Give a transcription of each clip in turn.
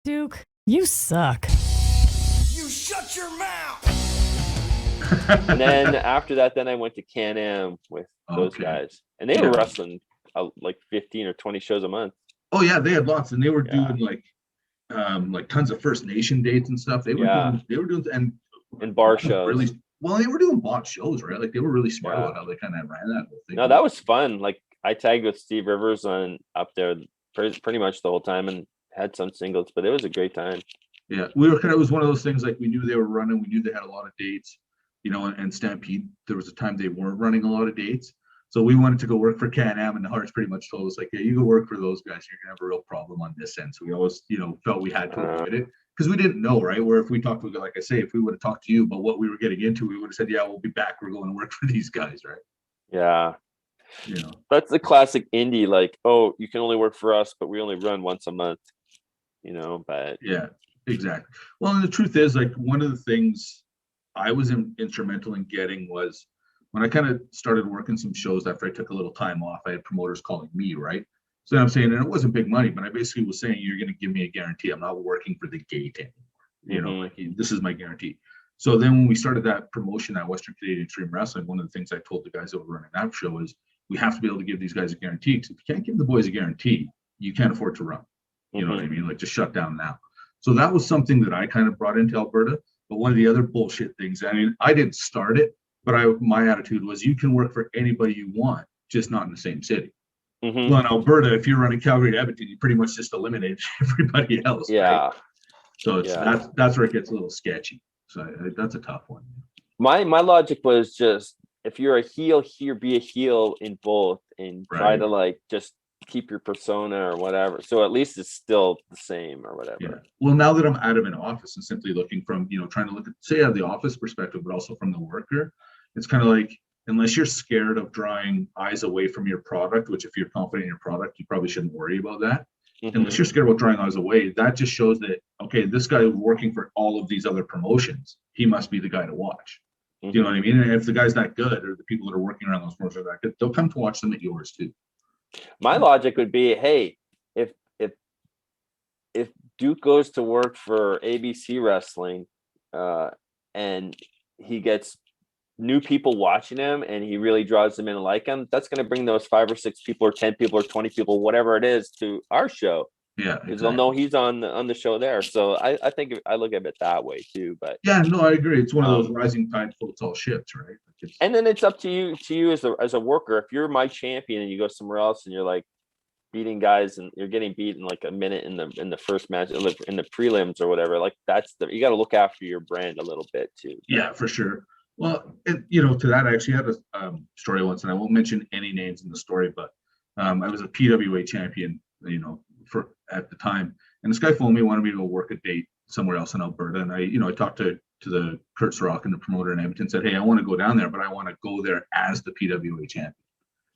Duke, you suck. You shut your mouth. And then after that, then I went to Can-Am with those guys, and they were wrestling like 15 or 20 shows a month. Oh yeah, they had lots, and they were doing like tons of First Nation dates and stuff. They were doing and bar shows. Really, well, they were doing bot shows, right? Like they were really smart about how they kind of ran that whole thing. No, that was fun. Like I tagged with Steve Rivers on up there pretty much the whole time, and had some singles, but it was a great time. Yeah, we were kind of, it was one of those things, like we knew they were running, we knew they had a lot of dates, you know, and Stampede, there was a time they weren't running a lot of dates. So we wanted to go work for Can-Am, and the Hearts pretty much told us, like, yeah, you go work for those guys, you're gonna have a real problem on this end. So we always, you know, felt we had to avoid it, because we didn't know, right? Where if we talked to, like I say, if we would have talked to you about what we were getting into, we would have said, yeah, we'll be back, we're going to work for these guys, right? Yeah. You know, that's the classic indie, like, oh, you can only work for us, but we only run once a month, you know. But yeah, exactly. Well, and the truth is, like, one of the things I was instrumental in getting was when I kind of started working some shows after I took a little time off, I had promoters calling me, right? So I'm saying, and it wasn't big money, but I basically was saying, you're going to give me a guarantee. I'm not working for the gate anymore. You know, like, this is my guarantee. So then when we started that promotion at Western Canadian Extreme Wrestling, one of the things I told the guys that were running that show is, we have to be able to give these guys a guarantee, because if you can't give the boys a guarantee, you can't afford to run. You know what I mean? Like, just shut down now. So that was something that I kind of brought into Alberta. But one of the other bullshit things, I mean, I didn't start it, but my attitude was, you can work for anybody you want, just not in the same city. Well, in Alberta, if you're running Calgary to Edmonton, you pretty much just eliminate everybody else. Yeah. Right? So it's that's where it gets a little sketchy. So that's a tough one. My logic was just, if you're a heel here, be a heel in both, and try to like just keep your persona or whatever. So at least it's still the same or whatever. Yeah. Well, now that I'm out of an office and simply looking from, you know, trying to look at, say, out of the office perspective, but also from the worker, it's kind of like, unless you're scared of drawing eyes away from your product, which if you're confident in your product, you probably shouldn't worry about that. Unless you're scared about drawing eyes away, that just shows that, okay, this guy is working for all of these other promotions. He must be the guy to watch. Do you know what I mean? And if the guy's that good, or the people that are working around those promotions are that good, they'll come to watch them at yours too. My logic would be, hey, if Duke goes to work for ABC Wrestling, and he gets new people watching him, and he really draws them in and like him, that's going to bring those 5 or 6 people or 10 people or 20 people, whatever it is, to our show. Yeah, because they'll know he's on the show there. So I think I look at it that way too. But yeah, no, I agree. It's one of those rising tide floats all ships, right? Like, and then it's up to you as a worker. If you're my champion and you go somewhere else and you're like beating guys and you're getting beaten like a minute in the first match, in the prelims or whatever, like you got to look after your brand a little bit too. Yeah, for sure. Well, you know, to that, I actually had a story once, and I won't mention any names in the story, but I was a PWA champion, you know, at the time, and this guy phoned me, wanted me to go work a date somewhere else in Alberta, and I talked to the Kurt Sorokin and the promoter in Edmonton, said, hey, I want to go down there, but I want to go there as the PWA champion.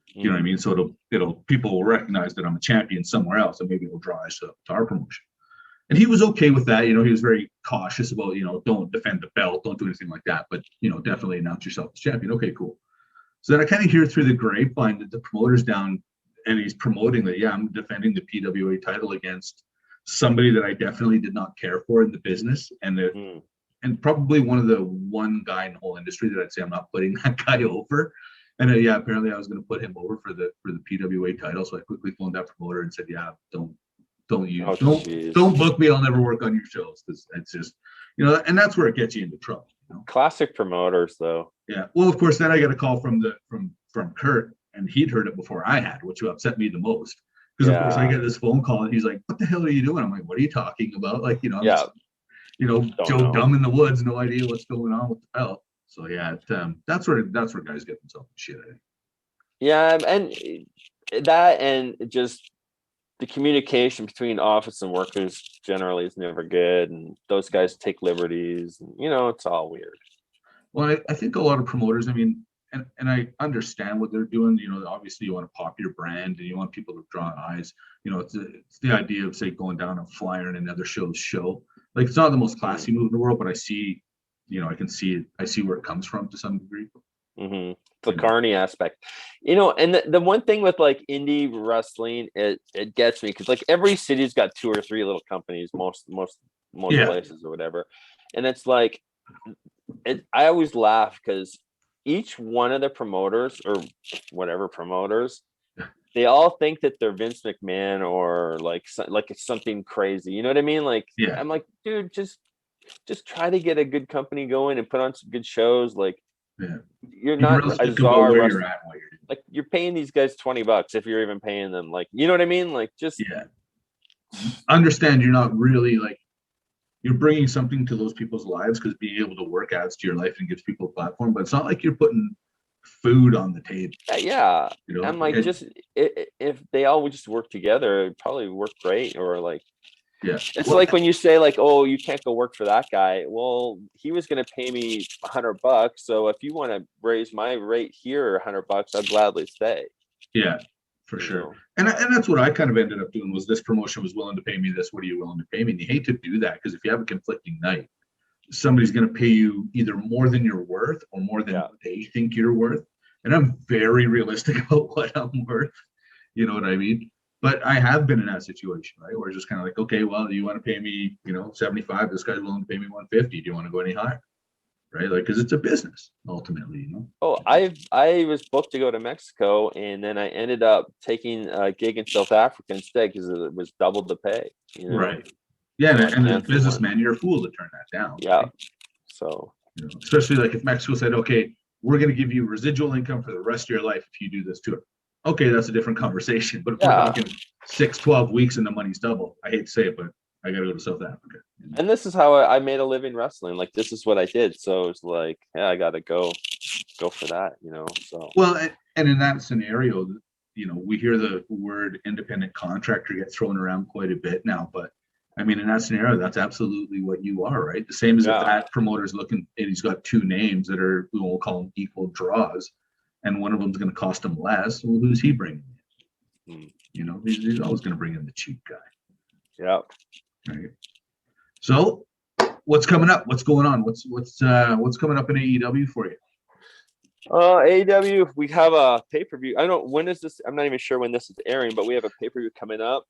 You know what I mean? So it'll people will recognize that I'm a champion somewhere else, and maybe it'll draw us to our promotion. And he was okay with that. You know, he was very cautious about, you know, don't defend the belt, don't do anything like that, but, you know, definitely announce yourself as champion. Okay, cool. So then I kind of hear through the grapevine that the promoter's down, and he's promoting that, yeah, I'm defending the PWA title against somebody that I definitely did not care for in the business, and and probably one guy in the whole industry that I'd say I'm not putting that guy over. And yeah, apparently I was going to put him over for the PWA title. So I quickly phoned that promoter and said, yeah, don't book me. I'll never work on your shows, because it's just, you know, and that's where it gets you into trouble. You know? Classic promoters, though. Yeah. Well, of course, then I got a call from Kurt, and he'd heard it before I had, which upset me the most. Because of course I get this phone call, and he's like, "What the hell are you doing?" I'm like, "What are you talking about?" Like, you know, Joe Dumb in the woods, no idea what's going on with the belt. So yeah, that's where guys get themselves in shit, I think. Yeah, and that, and just the communication between office and workers generally is never good, and those guys take liberties, and, you know, it's all weird. Well, I think a lot of promoters, I mean, and I understand what they're doing. You know, obviously you want to pop your brand and you want people to draw eyes. You know, it's the idea of, say, going down a flyer in another show's show. Like, it's not the most classy move in the world, but I see, you know, I see where it comes from to some degree. The carny aspect, and the one thing with like indie wrestling, it gets me because like every city's got 2 or 3 little companies, most Yeah. places or whatever, and it's like I always laugh because each one of the promoters or whatever promoters, they all think that they're Vince McMahon or like it's something crazy. You know what I mean? Like, Yeah. I'm like, dude, just try to get a good company going and put on some good shows. Like, Yeah. you're Be not realistic a about czar where wrestler. you're at and what you're doing. Like, you're paying these guys $20 if you're even paying them. Like, you know what I mean? Like, just Yeah. Understand you're not really like, you're bringing something to those people's lives because being able to work adds to your life and gives people a platform, but it's not like you're putting food on the table. yeah. You know, I'm like, just if they all would just work together, it'd probably work great. Or like, yeah. it's like when you say like, oh, you can't go work for that guy. Well, he was going to pay me $100. So if you want to raise my rate here $100, I'll gladly stay. Yeah, for sure. And that's what I kind of ended up doing was this promotion was willing to pay me this. What are you willing to pay me? And you hate to do that because if you have a conflicting night, somebody's going to pay you either more than you're worth or more than they think you're worth. And I'm very realistic about what I'm worth. You know what I mean? But I have been in that situation, right? Where it's just kind of like, okay, well, you want to pay me, 75, this guy's willing to pay me 150. Do you want to go any higher? Right? Like, because it's a business ultimately, Oh, I was booked to go to Mexico, and then I ended up taking a gig in South Africa instead because it was double the pay. Right. Yeah, So and as a businessman, you're a fool to turn that down. Yeah. Right? So, especially like if Mexico said, okay, we're going to give you residual income for the rest of your life if you do this tour. Okay, that's a different conversation. But if we're talking 6-12 weeks and the money's double, I hate to say it, but I got to go to South Africa. And this is how I made a living wrestling. Like, this is what I did. So it's like, yeah, I got to go for that, so. Well, and in that scenario, we hear the word independent contractor get thrown around quite a bit now, but I mean, in that scenario, that's absolutely what you are, right? The same as if that promoter's looking and he's got 2 names that are, we'll call them equal draws, and one of them's going to cost him less. Well, who's he bringing in? He's always going to bring in the cheap guy. Yeah. Right. So, what's coming up? What's going on? What's coming up in AEW for you? AEW, we have a pay-per-view. I don't know when is this. I'm not even sure when this is airing, but we have a pay-per-view coming up.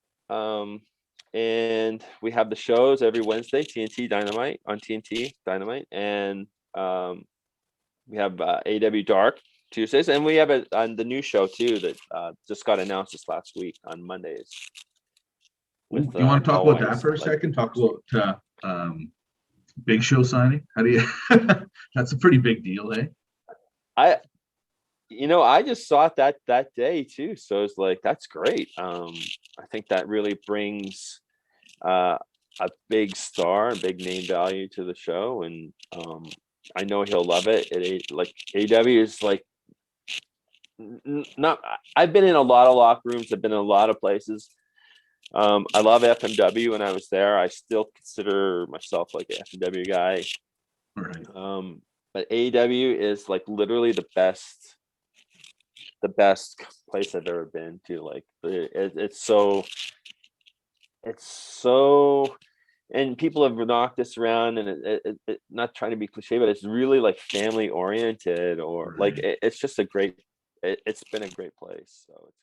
And we have the shows every Wednesday, TNT Dynamite on TNT Dynamite, and we have AEW Dark Tuesdays, and we have on the new show too that just got announced this last week on Mondays. You want to talk about that for a second? Talk about Big Show signing. How do you? That's a pretty big deal, eh? I just saw it that day too, so it's like, that's great. I think that really brings a big star, big name value to the show, and I know he'll love it. Like, AEW is like not. I've been in a lot of locker rooms. I've been in a lot of places. I love FMW. When I was there, I still consider myself like an FMW guy. Right. But AEW is like literally the best place I've ever been to. Like, it's so, and people have knocked this around, and it not trying to be cliche, but it's really like family oriented, or like it's just it's been a great place. So it's